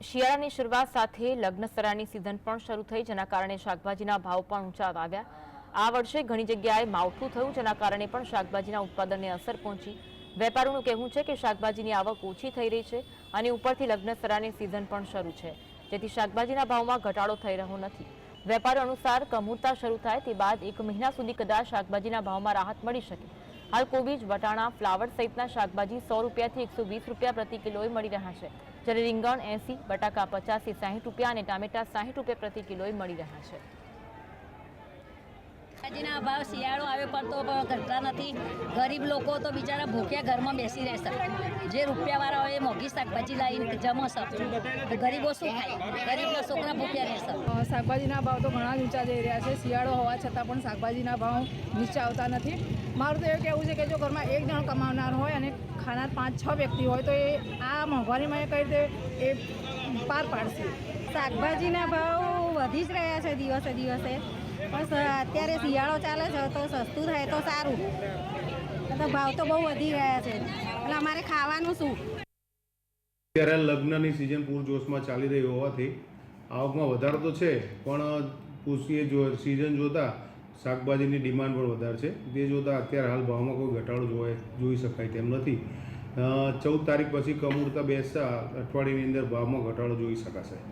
શિયાળાની શરૂઆત સાથે લગ્નસરાની સિઝન પણ શરૂ થઈ, જેના કારણે શાકભાજીના ભાવ પણ ઊંચા આવ્યા। આ વર્ષે ઘણી જગ્યાએ માવઠું થયું, જેના કારણે પણ શાકભાજીના ઉત્પાદનને અસર પહોંચી। વેપારીઓનું કહેવું છે કે શાકભાજીની આવક ઓછી થઈ રહી છે અને ઉપરથી લગ્નસરાની સિઝન પણ શરૂ છે, જેથી શાકભાજીના ભાવમાં ઘટાડો થઈ રહ્યો નથી। વેપારીઓ અનુસાર કમૂરતા શરૂ થાય તે બાદ 1 મહિના સુધી કદાચ શાકભાજીના ભાવમાં રાહત મળી શકે। હાલ કોબીજ, વટાણા, ફ્લાવર સહિતના શાકભાજી 100 રૂપિયાથી 120 રૂપિયા પ્રતિ કિલોએ મળી રહ્યા છે, જ્યારે રીંગણ 80, બટાકા 50 થી 60 રૂપિયા અને ટામેટા 60 રૂપિયા પ્રતિ કિલોએ મળી રહ્યા છે। શાકભાજીના ભાવ શિયાળો આવે પણ તો ઘટતા નથી। ગરીબ લોકો તો બિચારા ભૂખ્યા ઘરમાં બેસી રહેશે। જે રૂપિયાવાળા હોય એ મોંઘી શાકભાજી લાવીને જમશે, ગરીબો શું ખાય? ગરીબના છોકરા ભૂખ્યા રહેશે। શાકભાજીના ભાવ તો ઘણા ઊંચા જઈ રહ્યા છે। શિયાળો હોવા છતાં પણ શાકભાજીના ભાવ નીચે આવતા નથી। મારું તો એવું કહેવું છે કે જો ઘરમાં એક જણ કમાવનાર હોય અને ખાનાર 5-6 વ્યક્તિ હોય તો એ આ મોંઘવારીમાં કઈ રીતે એ પાર પાડશે। શાકભાજીના ભાવ વધી જ રહ્યા છે દિવસે દિવસે, પણ અત્યારે શિયાળો ચાલે છે તો સસ્તું થાય તો સારું, તો ભાવ તો બહુ વધી રહ્યા છે એટલે અમારે ખાવાનું શું? ત્યારે લગ્નની સિઝન પૂરજોશમાં ચાલી રહી હોવાથી આવકમાં વધારો તો છે, પણ પૂછીએ સિઝન જોતાં શાકભાજીની ડિમાન્ડ પણ વધારે છે। તે જોતાં અત્યારે હાલ ભાવમાં કોઈ ઘટાડો જોઈ શકાય તેમ નથી। 14 તારીખ પછી કમૂરતા બેસતા અઠવાડિયાની અંદર ભાવમાં ઘટાડો જોઈ શકાશે।